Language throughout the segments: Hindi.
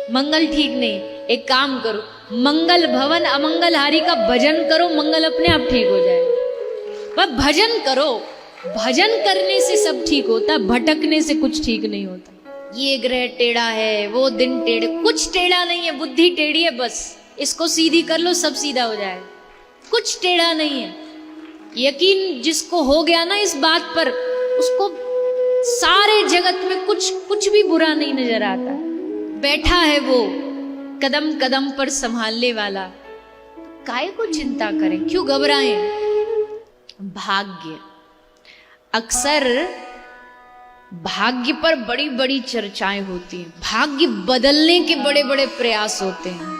मंगल ठीक नहीं, एक काम करो, मंगल भवन अमंगल हारी का भजन करो, मंगल अपने आप ठीक हो जाए। बस भजन करो, भजन करने से सब ठीक होता है, भटकने से कुछ ठीक नहीं होता। ये ग्रह टेढ़ा है, वो दिन टेढ़े, कुछ टेढ़ा नहीं है, बुद्धि टेढ़ी है, बस इसको सीधी कर लो, सब सीधा हो जाएगा। कुछ टेढ़ा नहीं है। यकीन जिसको हो गया ना इस बात पर, उसको सारे जगत में कुछ भी बुरा नहीं नजर आता। बैठा है वो कदम कदम पर संभालने वाला, काहे को चिंता करें, क्यों घबराएं। भाग्य, अक्सर भाग्य पर बड़ी बड़ी चर्चाएं होती हैं, भाग्य बदलने के बड़े बड़े प्रयास होते हैं,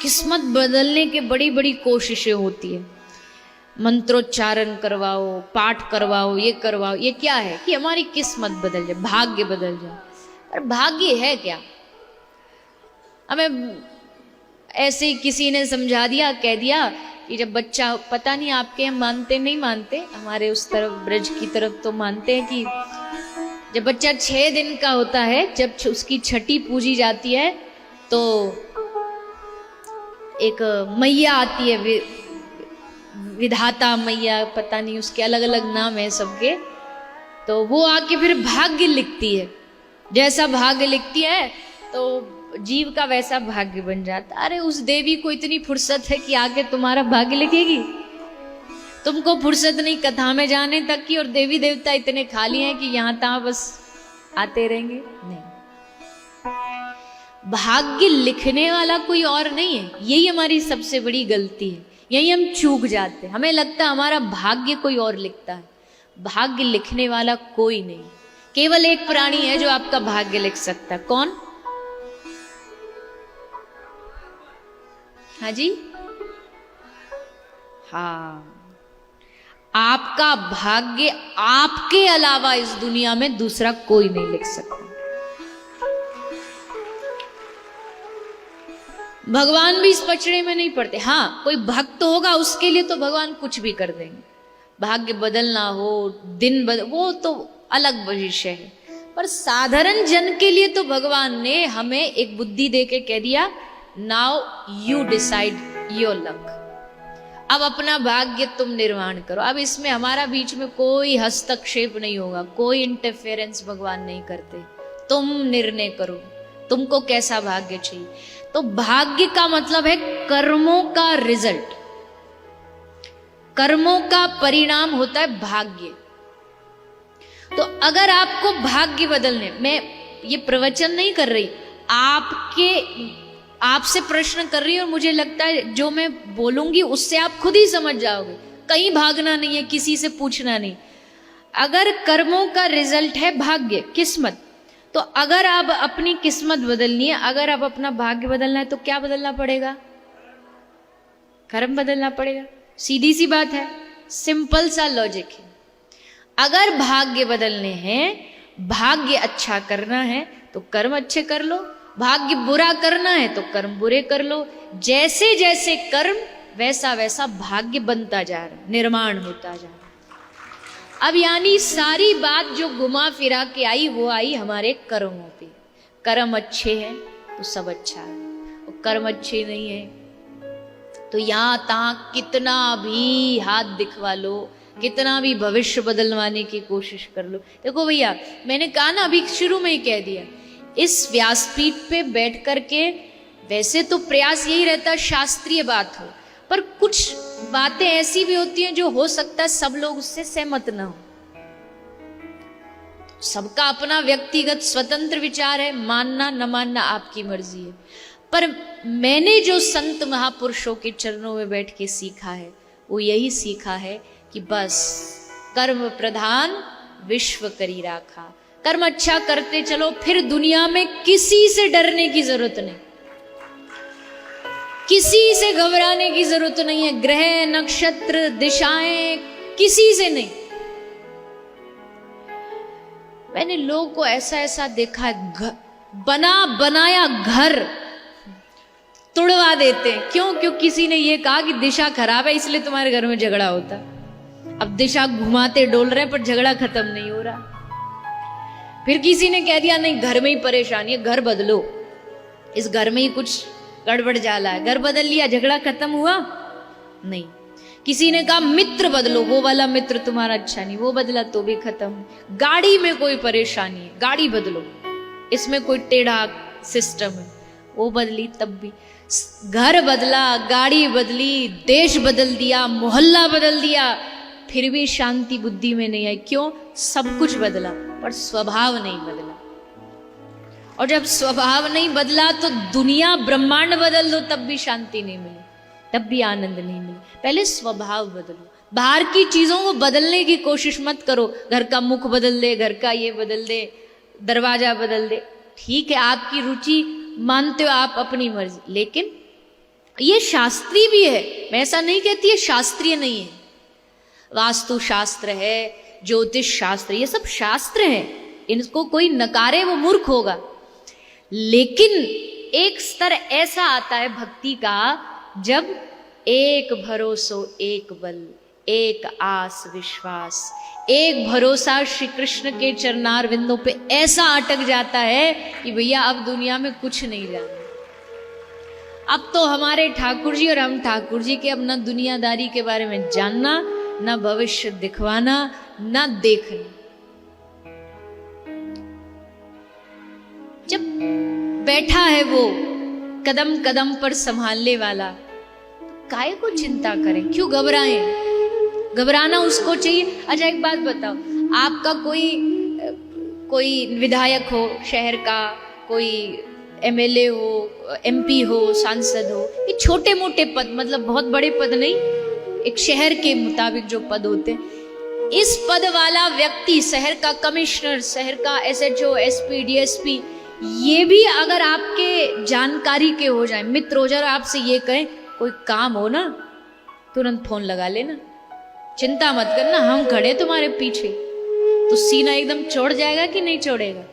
किस्मत बदलने के बड़ी बड़ी कोशिशें होती है। मंत्रोच्चारण करवाओ, पाठ करवाओ, ये करवाओ, ये क्या है कि हमारी किस्मत बदल जाए, भाग्य बदल जाए। पर भाग्य है क्या? हमें ऐसे ही किसी ने समझा दिया, कह दिया कि जब बच्चा, पता नहीं आपके यहाँ मानते नहीं मानते, हमारे उस तरफ ब्रज की तरफ तो मानते हैं कि जब बच्चा 6 दिन का होता है, जब उसकी छठी पूजी जाती है तो एक मैया आती है, विधाता मैया, पता नहीं उसके अलग अलग नाम है सबके, तो वो आके फिर भाग्य लिखती है। जैसा भाग्य लिखती है तो जीव का वैसा भाग्य बन जाता। अरे उस देवी को इतनी फुर्सत है कि आके तुम्हारा भाग्य लिखेगी? तुमको फुर्सत नहीं कथा में जाने तक की, और देवी देवता इतने खाली हैं कि यहां तहां बस आते रहेंगे? नहीं, भाग्य लिखने वाला कोई और नहीं है। यही हमारी सबसे बड़ी गलती है, यही हम चूक जाते हैं। हमें लगता है हमारा भाग्य कोई और लिखता है, भाग्य लिखने वाला कोई नहीं। केवल एक प्राणी है जो आपका भाग्य लिख सकता है। कौन? हाँ जी, हाँ, आपका भाग्य आपके अलावा इस दुनिया में दूसरा कोई नहीं लिख सकता। भगवान भी इस पचड़े में नहीं पड़ते। हाँ, कोई भक्त होगा उसके लिए तो भगवान कुछ भी कर देंगे, भाग्य बदलना हो, दिन बदल, वो तो अलग विषय है। पर साधारण जन के लिए तो भगवान ने हमें एक बुद्धि देके कह दिया, now you decide your luck. अब अपना भाग्य तुम निर्माण करो। अब इसमें हमारा बीच में कोई हस्तक्षेप नहीं होगा, कोई इंटरफेरेंस भगवान नहीं करते। तुम निर्णय करो तुमको कैसा भाग्य चाहिए। तो भाग्य का मतलब है कर्मों का रिजल्ट, कर्मों का परिणाम होता है भाग्य। तो अगर आपको भाग्य बदलने, मैं ये प्रवचन नहीं कर रही, आपसे प्रश्न कर रही हूं, और मुझे लगता है जो मैं बोलूंगी उससे आप खुद ही समझ जाओगे, कहीं भागना नहीं है, किसी से पूछना नहीं। अगर कर्मों का रिजल्ट है भाग्य, किस्मत, तो अगर आप अपनी किस्मत बदलनी है, अगर आप अपना भाग्य बदलना है, तो क्या बदलना पड़ेगा? कर्म बदलना पड़ेगा। सीधी सी बात है, सिंपल सा लॉजिक है। अगर भाग्य बदलने हैं, भाग्य अच्छा करना है तो कर्म अच्छे कर लो, भाग्य बुरा करना है तो कर्म बुरे कर लो। जैसे जैसे कर्म वैसा वैसा भाग्य बनता जा रहा है, निर्माण होता जा रहा है। अब यानी सारी बात जो घुमा फिरा के आई वो आई हमारे कर्मों पे। कर्म अच्छे हैं तो सब अच्छा है, और कर्म अच्छे नहीं है तो यहां तहां कितना भी हाथ दिखवा लो, कितना भी भविष्य बदलवाने की कोशिश कर लो। देखो भैया, मैंने कहा ना, अभी शुरू में ही कह दिया, इस व्यासपीठ पे बैठ करके वैसे तो प्रयास यही रहता है शास्त्रीय बात हो, पर कुछ बातें ऐसी भी होती हैं जो हो सकता है सब लोग उससे सहमत ना हो। सबका अपना व्यक्तिगत स्वतंत्र विचार है, मानना न मानना आपकी मर्जी है। पर मैंने जो संत महापुरुषों के चरणों में बैठ के सीखा है वो यही सीखा है कि बस कर्म प्रधान विश्व करी राखा। कर्म अच्छा करते चलो, फिर दुनिया में किसी से डरने की जरूरत नहीं, किसी से घबराने की जरूरत नहीं है। ग्रह नक्षत्र दिशाएं किसी से नहीं। मैंने लोगों को ऐसा ऐसा देखा है, बना बनाया घर तुड़वा देते हैं। क्यों? किसी ने ये कहा कि दिशा खराब है इसलिए तुम्हारे घर में झगड़ा होता। अब दिशा घुमाते डोल रहे पर झगड़ा खत्म नहीं हो रहा। फिर किसी ने कह दिया नहीं घर में ही परेशानी है, घर बदलो, इस घर में ही कुछ गड़बड़ जाला है, घर बदल लिया, झगड़ा खत्म हुआ? नहीं। किसी ने कहा मित्र बदलो, वो वाला मित्र तुम्हारा अच्छा नहीं, वो बदला तो भी खत्म। गाड़ी में कोई परेशानी है, गाड़ी बदलो, इसमें कोई टेढ़ा सिस्टम है, वो बदली तब भी। घर बदला, गाड़ी बदली, देश बदल दिया, मोहल्ला बदल दिया, फिर भी शांति बुद्धि में नहीं आई। क्यों? सब कुछ बदला पर स्वभाव नहीं बदला। और जब स्वभाव नहीं बदला तो दुनिया ब्रह्मांड बदल दो तब भी शांति नहीं मिली, तब भी आनंद नहीं मिली। पहले स्वभाव बदलो। बाहर की चीजों को बदलने की कोशिश मत करो, घर का मुख बदल दे, घर का ये बदल दे, दरवाजा बदल दे, ठीक है आपकी रुचि मानते हो आप, अपनी मर्जी, लेकिन ये शास्त्रीय भी है। मैं ऐसा नहीं कहती है शास्त्रीय नहीं है। वास्तु शास्त्र है, ज्योतिष शास्त्र, ये सब शास्त्र हैं, इनको कोई नकारे वो मूर्ख होगा। लेकिन एक स्तर ऐसा आता है भक्ति का जब एक भरोसो एक बल, एक आस विश्वास, एक भरोसा श्री कृष्ण के चरणार विंदों पे ऐसा अटक जाता है कि भैया अब दुनिया में कुछ नहीं जाना। अब तो हमारे ठाकुर जी और हम ठाकुर जी के, अब न दुनियादारी के बारे में जानना, न भविष्य दिखवाना, न देखना। जब बैठा है वो कदम कदम पर संभालने वाला, काहे को चिंता करें, क्यों घबराएं? घबराना उसको चाहिए। अच्छा एक बात बताओ, आपका कोई विधायक हो शहर का, कोई एमएलए हो, एमपी हो, सांसद हो, ये छोटे मोटे पद, मतलब बहुत बड़े पद नहीं, एक शहर के मुताबिक जो पद होते हैं, इस पद वाला व्यक्ति, शहर का कमिश्नर, शहर का एसएचओ, एसपी, डीएसपी, ये भी अगर आपके जानकारी के हो जाए, मित्र हो जाए, आपसे ये कहें कोई काम हो ना, तुरंत फोन लगा लेना, चिंता मत करना, हम खड़े तुम्हारे पीछे, तो सीना एकदम चौड़ जाएगा कि नहीं चौड़ेगा?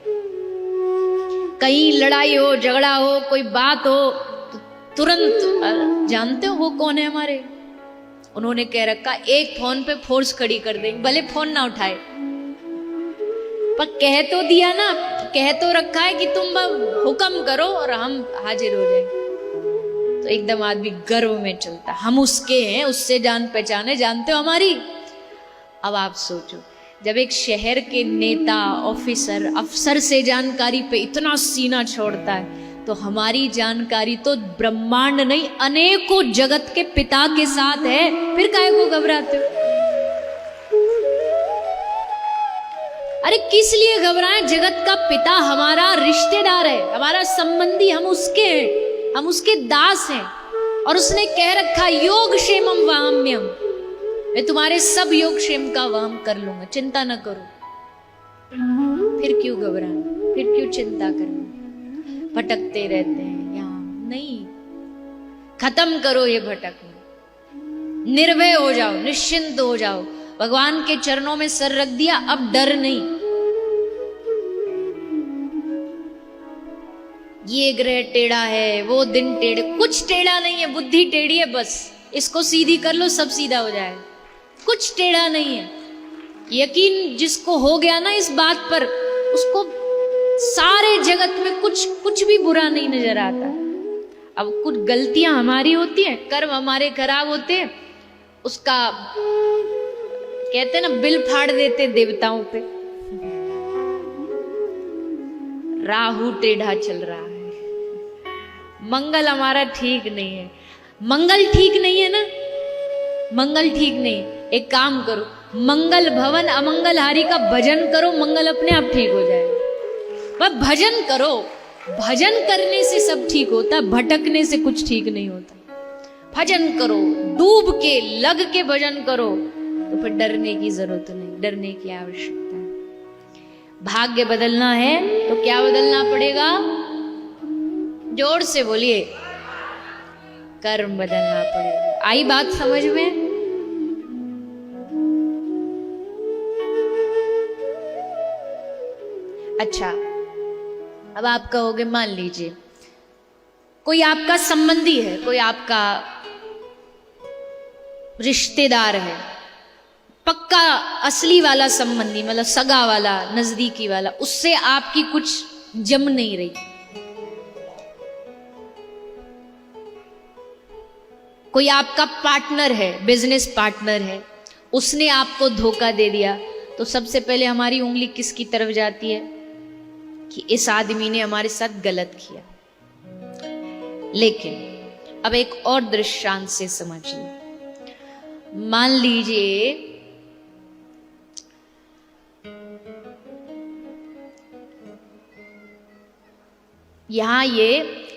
कहीं लड़ाई हो, झगड़ा हो, कोई बात हो, तो तुरंत जानते हो वो कौन है हमारे? उन्होंने कह रखा एक फोन पे फोर्स खड़ी कर देंगे, भले फोन ना उठाए, पर कह तो दिया ना, कह तो रखा है कि तुम हुक्म करो और हम हाजिर हो जाएंगे। तो एकदम आदमी गर्व में चलता, हम उसके हैं, उससे जान पहचाने, जानते हो हमारी। अब आप सोचो, जब एक शहर के नेता, ऑफिसर, अफसर से जानकारी पे इतना सीना छोड़ता है, तो हमारी जानकारी तो ब्रह्मांड नहीं अनेकों जगत के पिता के साथ है, फिर काहे को घबराते हो? अरे किस लिए घबराएं? जगत का पिता हमारा रिश्तेदार है, हमारा संबंधी, हम उसके हैं, हम उसके दास हैं। और उसने कह रखा योग क्षेमम वाम्यम, मैं तुम्हारे सब योग क्षेम का वाम कर लूंगा, चिंता न करो। फिर क्यों घबराना, फिर क्यों चिंता करना? भटकते रहते हैं यहाँ, नहीं, खत्म करो ये भटकना, निर्भय हो जाओ, निश्चिंत हो जाओ, भगवान के चरणों में सर रख दिया, अब डर नहीं। ये ग्रह टेढ़ा है, वो दिन टेढ़े, कुछ टेढ़ा नहीं है, बुद्धि टेढ़ी है, बस इसको सीधी कर लो, सब सीधा हो जाएगा, कुछ टेढ़ा नहीं है। यकीन जिसको हो गया ना इस बात पर, उसको सारे जगत में कुछ भी बुरा नहीं नजर आता। अब कुछ गलतियां हमारी होती हैं, कर्म हमारे खराब होते हैं, उसका कहते हैं ना बिल फाड़ देते देवताओं पे। राहु टेढ़ा चल रहा है, मंगल हमारा ठीक नहीं है, मंगल ठीक नहीं है ना, मंगल ठीक नहीं है। एक काम करो, मंगल भवन अमंगलहारी का भजन करो, मंगल अपने आप ठीक हो जाएगा। बस भजन करो, भजन करने से सब ठीक होता, भटकने से कुछ ठीक नहीं होता। भजन करो, डूब के लग के भजन करो, तो फिर डरने की जरूरत नहीं, डरने की आवश्यकता है। भाग्य बदलना है तो क्या बदलना पड़ेगा? जोर से बोलिए, कर्म बदलना पड़ेगा। आई बात समझ में? अच्छा, अब आप कहोगे, मान लीजिए कोई आपका संबंधी है, कोई आपका रिश्तेदार है, पक्का असली वाला संबंधी, मतलब सगा वाला, नजदीकी वाला, उससे आपकी कुछ जम नहीं रही, कोई आपका पार्टनर है, बिजनेस पार्टनर है, उसने आपको धोखा दे दिया, तो सबसे पहले हमारी उंगली किसकी तरफ जाती है कि इस आदमी ने हमारे साथ गलत किया। लेकिन अब एक और दृष्टांत से समझिए। मान लीजिए यहां ये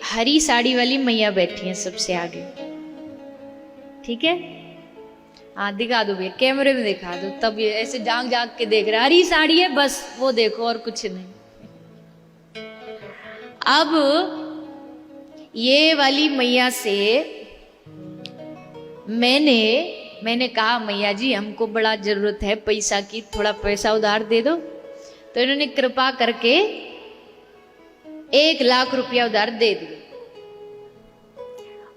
हरी साड़ी वाली मैया बैठी है सबसे आगे, ठीक है? हाँ दिखा दो भैया, कैमरे में दिखा दो, तब ये ऐसे जाग जाग के देख रहा है, हरी साड़ी है बस वो देखो और कुछ नहीं। अब ये वाली मैया से मैंने कहा मैया जी हमको बड़ा जरूरत है पैसा की, थोड़ा पैसा उधार दे दो। तो इन्होंने कृपा करके 1 लाख रुपया उधार दे दिया।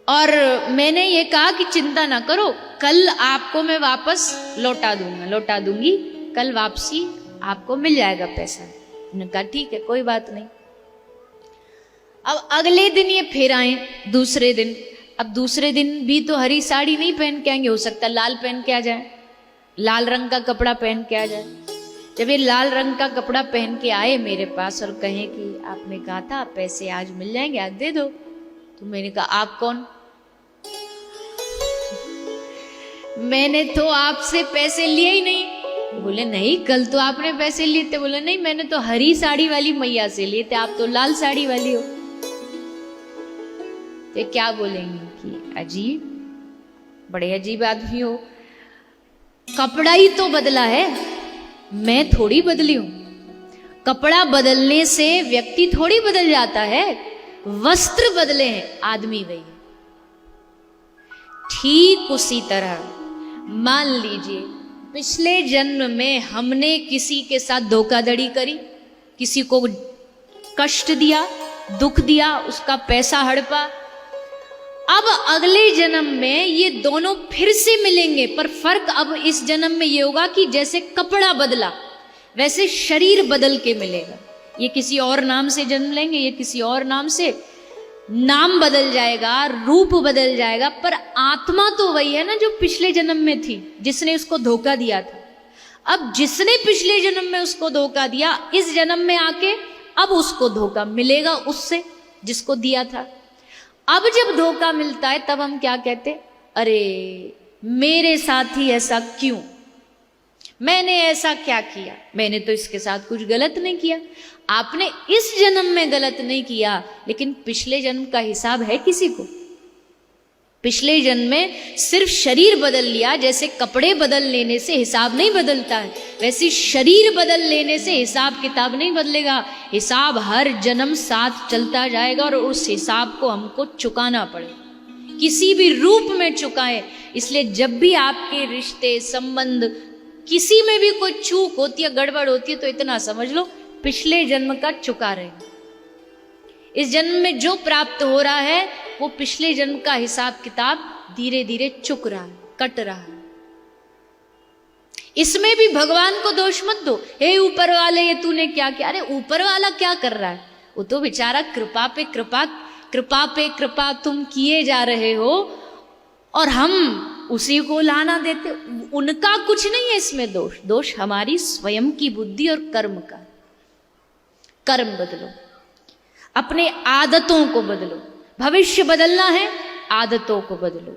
और मैंने ये कहा कि चिंता ना करो, कल आपको मैं वापस लौटा दूंगी, कल वापसी आपको मिल जाएगा पैसा। उन्होंने कहा ठीक है कोई बात नहीं। अब अगले दिन ये फिर आए, दूसरे दिन। अब दूसरे दिन भी तो हरी साड़ी नहीं पहन के आएंगे, हो सकता है लाल पहन के आ जाए, लाल रंग का कपड़ा पहन के आ जाए। जब ये लाल रंग का कपड़ा पहन के आए मेरे पास और कहे कि आपने कहा था पैसे आज मिल जाएंगे, आज दे दो। तो मैंने कहा आप कौन? मैंने तो आपसे पैसे लिए ही नहीं। बोले नहीं कल तो आपने पैसे लिए थे। बोले नहीं मैंने तो हरी साड़ी वाली मैया से लिए थे, आप तो लाल साड़ी वाली हो। तो क्या बोलेंगे कि अजीब, बड़े अजीब आदमी हो, कपड़ा ही तो बदला है, मैं थोड़ी बदली हूं। कपड़ा बदलने से व्यक्ति थोड़ी बदल जाता है, वस्त्र बदले हैं, आदमी वही है। ठीक उसी तरह मान लीजिए पिछले जन्म में हमने किसी के साथ धोखाधड़ी करी, किसी को कष्ट दिया, दुख दिया, उसका पैसा हड़पा। अब अगले जन्म में ये दोनों फिर से मिलेंगे, पर फर्क अब इस जन्म में ये होगा कि जैसे कपड़ा बदला वैसे शरीर बदल के मिलेगा। ये किसी और नाम से जन्म लेंगे, ये किसी और नाम से, नाम बदल जाएगा, रूप बदल जाएगा, पर आत्मा तो वही है ना जो पिछले जन्म में थी, जिसने उसको धोखा दिया था। अब जिसने पिछले जन्म में उसको धोखा दिया, इस जन्म में आके अब उसको धोखा मिलेगा उससे जिसको दिया था। अब जब धोखा मिलता है तब हम क्या कहते, अरे मेरे साथ ही ऐसा क्यों, मैंने ऐसा क्या किया, मैंने तो इसके साथ कुछ गलत नहीं किया। आपने इस जन्म में गलत नहीं किया, लेकिन पिछले जन्म का हिसाब है किसी को। पिछले जन्म में सिर्फ शरीर बदल लिया, जैसे कपड़े बदल लेने से हिसाब नहीं बदलता है, वैसे शरीर बदल लेने से हिसाब किताब नहीं बदलेगा। हिसाब हर जन्म साथ चलता जाएगा और उस हिसाब को हमको चुकाना पड़ेगा, किसी भी रूप में चुकाए। इसलिए जब भी आपके रिश्ते संबंध किसी में भी कोई चूक होती है, गड़बड़ होती है, तो इतना समझ लो पिछले जन्म का चुका रहे। इस जन्म में जो प्राप्त हो रहा है वो पिछले जन्म का हिसाब किताब धीरे धीरे चुक रहा है, कट रहा है। इसमें भी भगवान को दोष मत दो, हे ऊपर वाले ये तूने क्या किया। अरे ऊपर वाला क्या कर रहा है, वो तो बेचारा कृपा पे कृपा, कृपा पे कृपा तुम किए जा रहे हो और हम उसी को लाना देते। उनका कुछ नहीं है इसमें दोष, दोष हमारी स्वयं की बुद्धि और कर्म का। कर्म बदलो, अपने आदतों को बदलो। भविष्य बदलना है, आदतों को बदलो।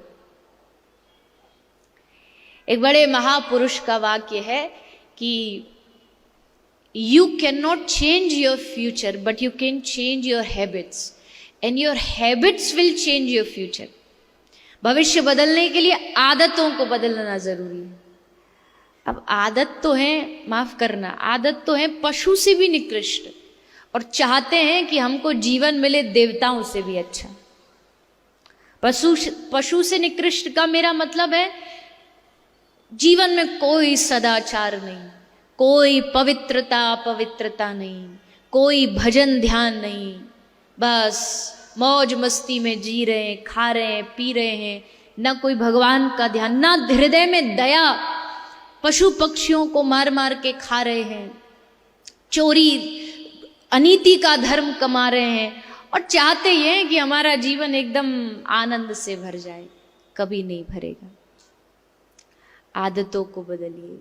एक बड़े महापुरुष का वाक्य है कि you can not change your future but you can change your habits and your habits will change your future. भविष्य बदलने के लिए आदतों को बदलना जरूरी है। अब आदत तो है, माफ करना, आदत तो है पशु से भी निकृष्ट, और चाहते हैं कि हमको जीवन मिले देवताओं से भी अच्छा। पशु से निकृष्ट का मेरा मतलब है जीवन में कोई सदाचार नहीं, कोई पवित्रता नहीं, कोई भजन ध्यान नहीं, बस मौज मस्ती में जी रहे हैं, खा रहे हैं, पी रहे हैं, ना कोई भगवान का ध्यान, ना हृदय में दया, पशु पक्षियों को मार मार के खा रहे हैं, चोरी अनीति का धर्म कमा रहे हैं, और चाहते ये हैं कि हमारा जीवन एकदम आनंद से भर जाए। कभी नहीं भरेगा। आदतों को बदलिए।